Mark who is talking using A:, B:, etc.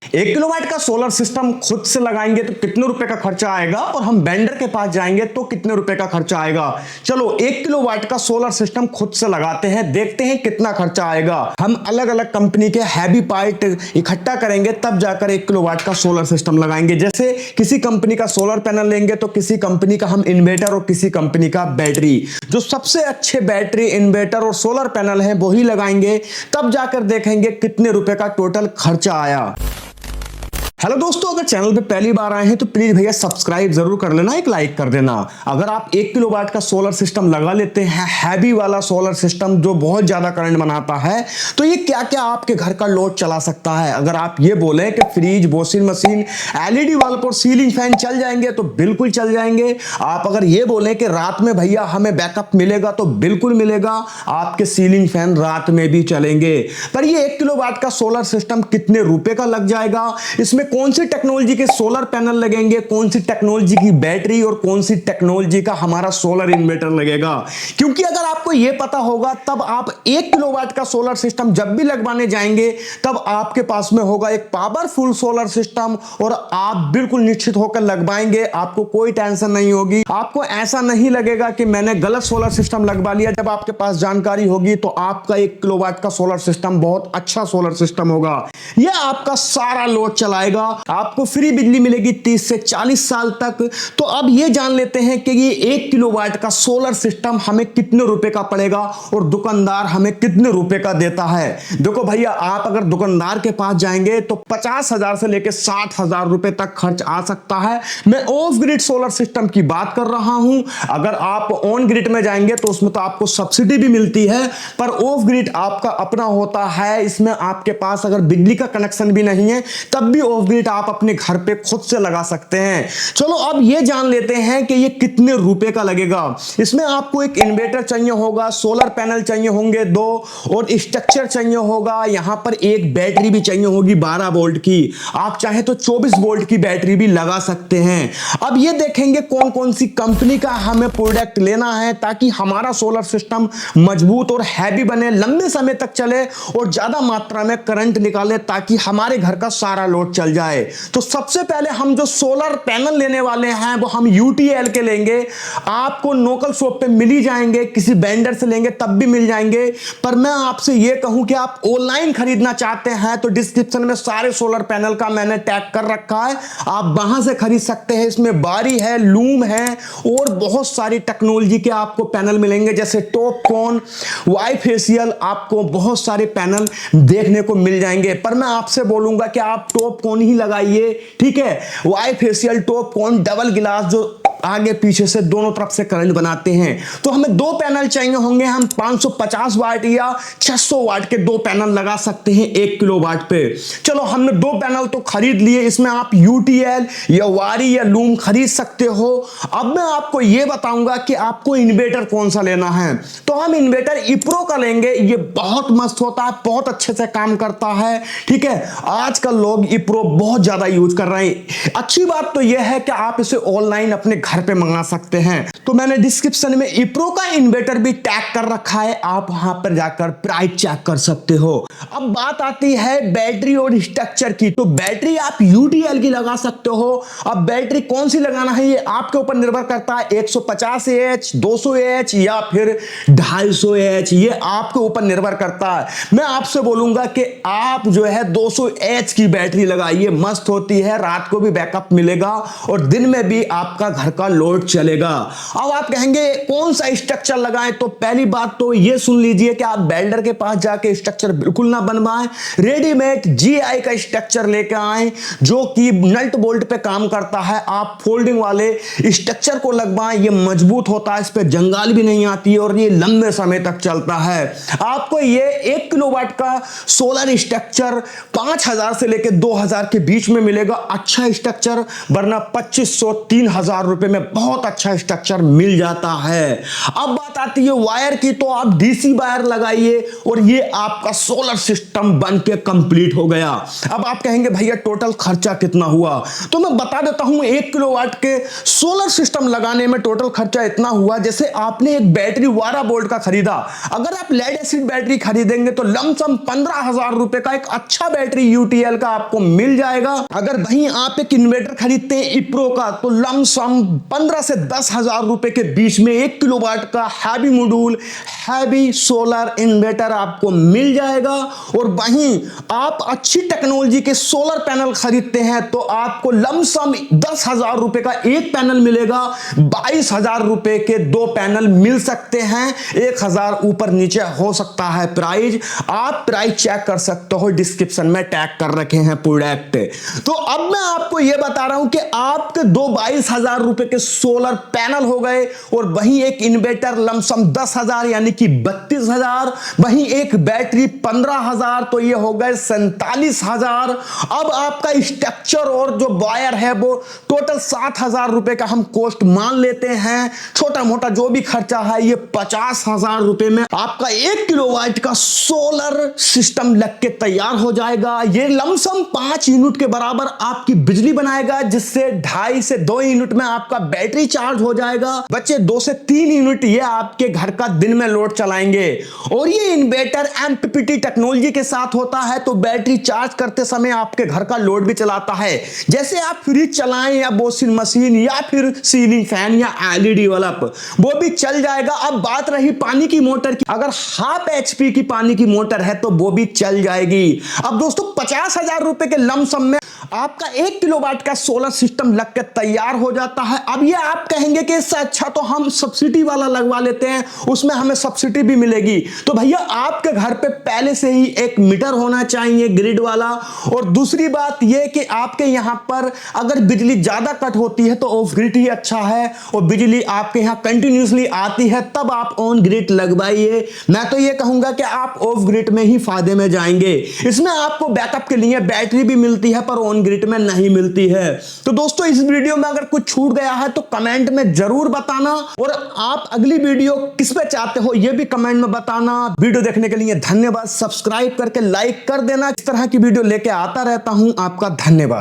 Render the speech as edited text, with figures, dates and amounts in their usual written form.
A: 1 kilowatt का solar system खुद से लगाएंगे तो कितने रुपए का खर्चा आएगा और हम वेंडर के पास जाएंगे तो कितने रुपए का खर्चा आएगा। चलो 1 किलोवाट का सोलर सिस्टम खुद से लगाते हैं, देखते हैं कितना खर्चा आएगा। हम अलग अलग कंपनी के हैवी पार्ट इकट्ठा करेंगे तब जाकर 1 किलोवाट का सोलर सिस्टम लगाएंगे। जैसे किसी कंपनी का सोलर पैनल लेंगे तो किसी कंपनी का हम इन्वर्टर और किसी कंपनी का बैटरी, जो सबसे अच्छे बैटरी, इन्वर्टर और सोलर पैनल है वही लगाएंगे, तब जाकर देखेंगे कितने रुपए का टोटल खर्चा आया। हेलो दोस्तों, अगर चैनल पे पहली बार आए हैं तो प्लीज भैया सब्सक्राइब जरूर कर लेना, एक लाइक कर देना। अगर आप 1 किलोवाट का सोलर सिस्टम लगा लेते हैं, हैवी वाला सोलर सिस्टम जो बहुत ज्यादा करंट बनाता है, तो ये क्या क्या आपके घर का लोड चला सकता है। अगर आप ये बोले कि fridge, washing machine, LED bulb और सीलिंग फैन चल जाएंगे तो बिल्कुल चल जाएंगे। आप अगर ये बोले कि रात में भैया हमें बैकअप मिलेगा तो बिल्कुल मिलेगा, आपके सीलिंग फैन रात में भी चलेंगे। पर ये 1 किलोवाट का सोलर सिस्टम कितने रुपए का लग जाएगा, इसमें कौन सी टेक्नोलॉजी के सोलर पैनल लगेंगे, कौन सी टेक्नोलॉजी की बैटरी और कौन सी टेक्नोलॉजी का हमारा सोलर इन्वर्टर लगेगा। क्योंकि अगर आपको यह पता होगा तब आप 1 किलोवाट का सोलर सिस्टम जब भी लगवाने जाएंगे तब आपके पास में होगा एक पावरफुल सोलर सिस्टम और आप बिल्कुल निश्चित होकर लगवाएंगे। आपको कोई टेंशन नहीं होगी, आपको ऐसा नहीं लगेगा कि मैंने गलत सोलर सिस्टम लगवा लिया। जब आपके पास जानकारी होगी तो आपका 1 किलोवाट का सोलर सिस्टम बहुत अच्छा सोलर सिस्टम होगा। यह आपका सारा लोड चलाएगा, आपको फ्री बिजली मिलेगी 30 से 40 साल तक। तो अब ये जान लेते हैं कि ये 1 किलोवाट का सोलर सिस्टम हमें कितने रुपए का पड़ेगा और दुकानदार हमें कितने रुपए का देता है। देखो भैया, आप अगर दुकानदार के पास जाएंगे तो 50,000 से लेकर 60,000 रुपए तक खर्च आ सकता है। मैं ऑफ ग्रिड सोलर सिस्टम की बात कर रहा हूं। अगर आप ऑन ग्रिड में जाएंगे तो उसमें तो आपको सब्सिडी भी मिलती है, पर ऑफ ग्रिड आपका अपना होता है। इसमें आपके पास अगर बिजली का कनेक्शन भी नहीं है तब भी ऑफ ग्रिड आप अपने घर पे खुद से लगा सकते हैं। चलो अब ये जान लेते हैं कि ये कितने रुपए का लगेगा। इसमें आपको एक इन्वर्टर चाहिए होगा, सोलर पैनल चाहिए होंगे 2 और स्ट्रक्चर चाहिए होगा। यहां पर एक बैटरी भी चाहिए होगी 12 वोल्ट की, आप चाहे तो 24 वोल्ट की बैटरी भी लगा सकते हैं। अब ये देखेंगे कौन कौन सी कंपनी का हमें प्रोडक्ट लेना है ताकि हमारा सोलर सिस्टम मजबूत और हैवी बने, लंबे समय तक चले और ज्यादा मात्रा में करंट निकाले ताकि हमारे घर का सारा लोड चल जाए। तो सबसे पहले हम जो सोलर पैनल लेने वाले हैं वो हम यूटीएल के लेंगे। आपको लोकल शॉप पे मिल ही जाएंगे, किसी वेंडर से लेंगे तब भी मिल जाएंगे। पर मैं आपसे ये कहूं कि आप ऑनलाइन खरीदना चाहते हैं तो डिस्क्रिप्शन में सारे सोलर पैनल का मैंने टैग कर रखा है, आप वहां से खरीद सकते हैं। इसमें बारी है, लूम है और बहुत सारी टेक्नोलॉजी के आपको पैनल मिलेंगे, जैसे टॉपकॉन, वाई फेशियल, आपको बहुत सारे पैनल देखने को मिल जाएंगे। पर मैं आपसे बोलूंगा कि आप टॉपकॉन ही लगाइए, ठीक है। वाई फेशियल, टॉपकॉन, डबल गिलास जो आगे पीछे से दोनों तरफ से करंट बनाते हैं। तो हमें 2 पैनल चाहिए होंगे, हम 550 वाट या 600 वाट के 2 पैनल लगा सकते हैं 1 किलोवाट पे। चलो हमने 2 पैनल तो खरीद लिए, इसमें आप यूटीएल या वारी या लूम खरीद सकते हो। अब मैं आपको यह बताऊंगा कि आपको इन्वर्टर कौन सा लेना है। तो हम इन्वर्टर इप्रो का लेंगे, ये बहुत मस्त होता है, बहुत अच्छे से काम करता है, ठीक है। आजकल लोग इप्रो बहुत ज्यादा यूज कर रहे हैं। अच्छी बात तो यह है कि आप इसे ऑनलाइन अपने घर पे मंगा सकते हैं। तो मैंने डिस्क्रिप्शन में इप्रो का इन्वर्टर भी टैग कर रखा है, आप वहां पर जाकर प्राइस चेक कर सकते हो। अब बात आती है बैटरी और स्ट्रक्चर की। तो बैटरी आप यूटीएल की लगा सकते हो। अब बैटरी कौन सी लगाना है ये आपके ऊपर निर्भर करता है, 150 AH, 200 AH या फिर 250 AH, ये आपके ऊपर निर्भर करता है। मैं आपसे बोलूंगा कि आप जो है 200 AH की बैटरी लगाइए, मस्त होती है, रात को भी बैकअप मिलेगा और दिन में भी आपका घर का लोड चलेगा। अब आप कहेंगे कौन सा स्ट्रक्चर लगाएं, तो पहली बात तो ये सुन लीजिए कि आप बिल्डर के पास जाके स्ट्रक्चर बिल्कुल ना बनवाएं, रेडीमेड जीआई का स्ट्रक्चर लेकर आएं जो कि नट बोल्ट पे काम करता है। आप फोल्डिंग वाले स्ट्रक्चर को लगवाएं, ये मजबूत होता है, इस पे जंगाल भी नहीं आती और ये लंबे समय तक चलता है। आपको ये 1 किलोवाट का सोलर स्ट्रक्चर 5,000 से लेकर 2,000 के बीच में मिलेगा, अच्छा स्ट्रक्चर, वरना 2,500-3,000 रुपए में बहुत अच्छा स्ट्रक्चर मिल जाता है। अब बात आती है वायर की, तो आप डीसी वायर लगाइए और ये आपका सोलर सिस्टम बन के कंप्लीट हो गया। अब आप कहेंगे भैया टोटल खर्चा कितना हुआ, तो मैं बता देता हूं 1 किलोवाट के सोलर सिस्टम लगाने में टोटल खर्चा इतना हुआ, जैसे आपने एक बैटरी 12 वोल्ट का खरीदा, अगर आप लेड एसिड बैटरी खरीदेंगे तो लमसम 15,000 रुपए का एक अच्छा बैटरी यूटीएल का आपको मिल जाएगा। अगर वहीं आप एक इन्वर्टर खरीदते हैं इप्रो का, तो लमसम 15 से 10,000 रुपए के बीच में 1 किलोवाट का heavy module, heavy solar inverter आपको मिल जाएगा। और वहीं आप अच्छी टेक्नोलॉजी के सोलर पैनल खरीदते हैं तो आपको लमसम 10,000 रुपए का एक पैनल मिलेगा, 22,000 रुपए के 2 पैनल मिल सकते हैं, 1,000 ऊपर नीचे हो सकता है प्राइस। आप प्राइस चेक कर सकते हो, डिस्क्रिप्शन में टैग कर रखे हैं प्रोडक्ट। तो अब मैं आपको यह बता रहा हूं कि आपके 22,000 रुपए के सोलर पैनल हो गए, और वहीं एक इन्वर्टर लमसम 10,000 यानी कि 32,000, वहीं एक बैटरी 15,000, तो ये हो गए 47,000। अब आपका स्ट्रक्चर और जो वायर है वो टोटल 7,000 रुपए का हम कॉस्ट मान लेते हैं। छोटा मोटा जो भी खर्चा है ये 50,000 रुपए में आपका 1 किलोवाट का सोलर सिस्टम लग के तैयार हो जाएगा। ये लमसम 5 यूनिट के बराबर आपकी बिजली बनाएगा, जिससे 2.5 से 2 यूनिट में आपका बैटरी चार्ज हो जाएगा। बच्चे 2 से 3 यूनिट ये आपके घर का दिन में लोड चलाएंगे। और ये इन्वर्टर एमपीपीटी टेक्नोलॉजी के साथ होता है, तो बैटरी चार्ज करते समय आपके घर का लोड भी चलाता है। जैसे आप फ्रिज चलाएं या वॉशिंग मशीन या फिर सीलिंग फैन या एलईडी बल्ब, वो भी चल जाएगा। अब बात रही पानी की मोटर की, अगर 1/2 HP की पानी की मोटर है तो वो भी चल जाएगी। अब दोस्तों 50,000 रुपए के लमसम में आपका 1 किलोवाट का सोलर सिस्टम लग के तैयार हो जाता है। अब ये आप कहेंगे कि इससे अच्छा तो हम सब्सिडी वाला लगवा लेते हैं, उसमें हमें सब्सिडी भी मिलेगी। तो भैया आपके घर पे पहले से ही एक मीटर होना चाहिए ग्रिड वाला। और दूसरी बात ये कि आपके यहां पर अगर बिजली ज्यादा कट होती है तो ऑफ ग्रिड ही अच्छा है, और बिजली आपके यहां कंटिन्यूसली आती है तब आप ऑन ग्रिड लगवाइए। मैं तो ये कहूंगा कि आप ऑफ ग्रिड में ही फायदे में जाएंगे। इसमें आपको बैकअप के लिए बैटरी भी मिलती है पर ऑन ग्रिड में नहीं मिलती है। तो दोस्तों इस वीडियो में अगर कुछ छूट गया है तो कमेंट में जरूर बताना, और आप अगली वीडियो किस पे चाहते हो ये भी कमेंट में बताना। वीडियो देखने के लिए धन्यवाद। सब्सक्राइब करके लाइक कर देना। इस तरह की वीडियो लेके आता रहता हूं। आपका धन्यवाद।